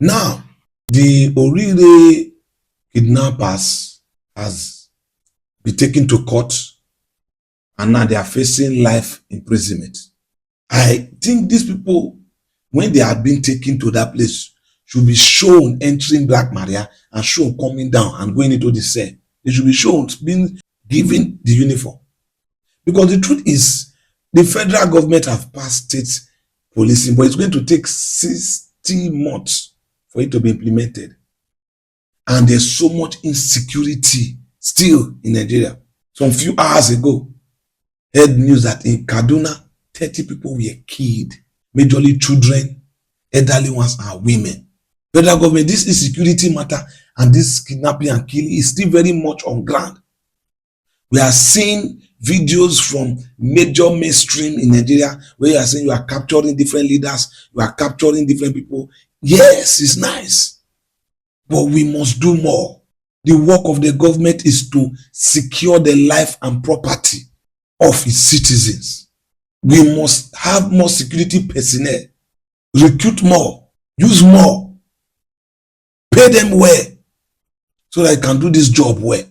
Now, the Orire kidnappers has been taken to court and now they are facing life imprisonment. I think these people, when they have been taken to that place, should be shown entering Black Maria and shown coming down and going into the cell. They should be shown being given the uniform. Because the truth is, the federal government have passed state policing, but it's going to take 60 months for it to be implemented. And there's so much insecurity still in Nigeria. Some few hours ago, heard news that in Kaduna, 30 people were killed, majorly children, elderly ones, and women. Federal government, this insecurity matter and this kidnapping and killing is still very much on ground. We are seeing videos from major mainstream in Nigeria where you are saying you are capturing different leaders, you are capturing different people. Yes, it's nice, but we must do more. The work of the government is to secure the life and property of its citizens. We must have more security personnel, recruit more, use more, pay them well so that they can do this job well.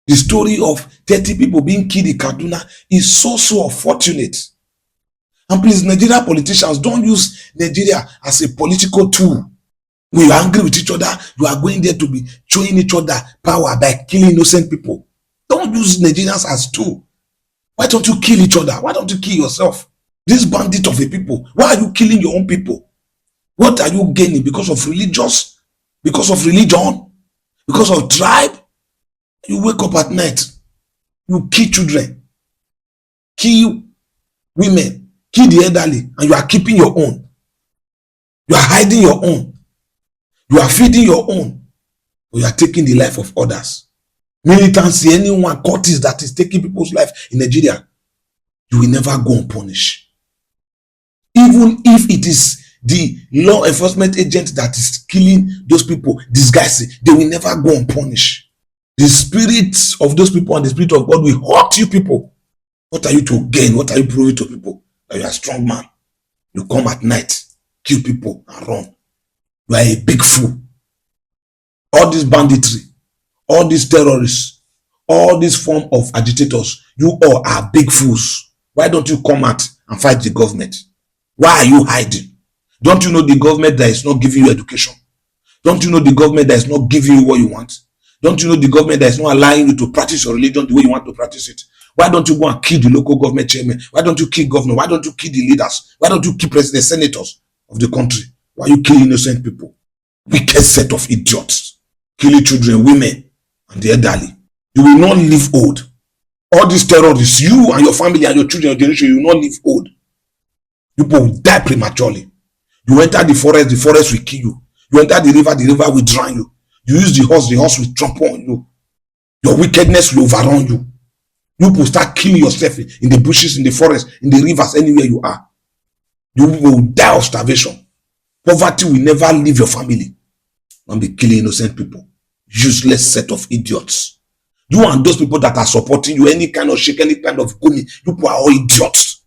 The story of 30 people being killed in Kaduna is so unfortunate. And please, Nigeria politicians, don't use Nigeria as a political tool. We are angry with each other. You are going there to be showing each other power by killing innocent people. Don't use Nigerians as tool. Why don't you kill each other? Why don't you kill yourself? This bandit of a people, why are you killing your own people? What are you gaining? Because of religious? Because of religion? Because of tribe? You wake up at night, you kill children, kill women, kill the elderly, and you are keeping your own. You are hiding your own. You are feeding your own, but you are taking the life of others. Militancy, anyone, cultist that is taking people's life in Nigeria, you will never go unpunished. Even if it is the law enforcement agent that is killing those people, disguising, they will never go unpunished. The spirits of those people and the spirit of God will hurt you people. What are you to gain? What are you proving to people? That you are a strong man. You come at night, kill people and run. You are a big fool. All this banditry, all these terrorists, all this form of agitators, you all are big fools. Why don't you come out and fight the government? Why are you hiding? Don't you know the government that is not giving you education? Don't you know the government that is not giving you what you want? Don't you know the government that is not allowing you to practice your religion the way you want to practice it? Why don't you go and kill the local government chairman? Why don't you kill governor? Why don't you kill the leaders? Why don't you kill president, senators of the country? Why are you killing innocent people? Wicked set of idiots. Killing children, women, and the elderly. You will not live old. All these terrorists, you and your family and your children, your generation, you will not live old. People will die prematurely. You enter the forest will kill you. You enter the river will drown you. You use the horse will trample on you. Your wickedness will overrun you. You will start killing yourself in the bushes, in the forest, in the rivers, anywhere you are. You will die of starvation. Poverty will never leave your family. Don't be killing innocent people. Useless set of idiots. You and those people that are supporting you, any kind of Sheikh, any kind of Gumi, you people are all idiots.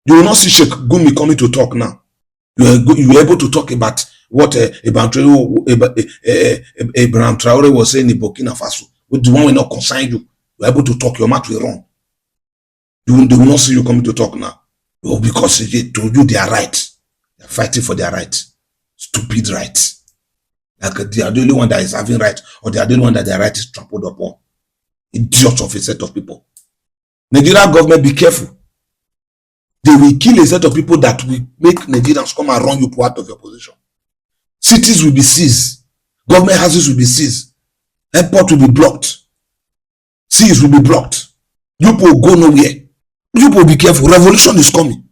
You will not see Sheikh Gumi coming to talk now. You are able to talk about what Abraham Traore was saying in Burkina Faso. With the one will not concern you. You are able to talk, your mouth will run. They will not see you coming to talk now. Oh, because they told you they are right. They are fighting for their right. Stupid right. Like they are the only one that is having right, or they are the only one that their right is trampled upon. Idiots of a set of people. Nigeria government, be careful. They will kill a set of people that will make Nigerians come and run you out of your position. Cities will be seized. Government houses will be seized. Airport will be blocked. Seas will be blocked. You people go nowhere. You people be careful. Revolution is coming.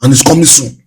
And it's coming soon.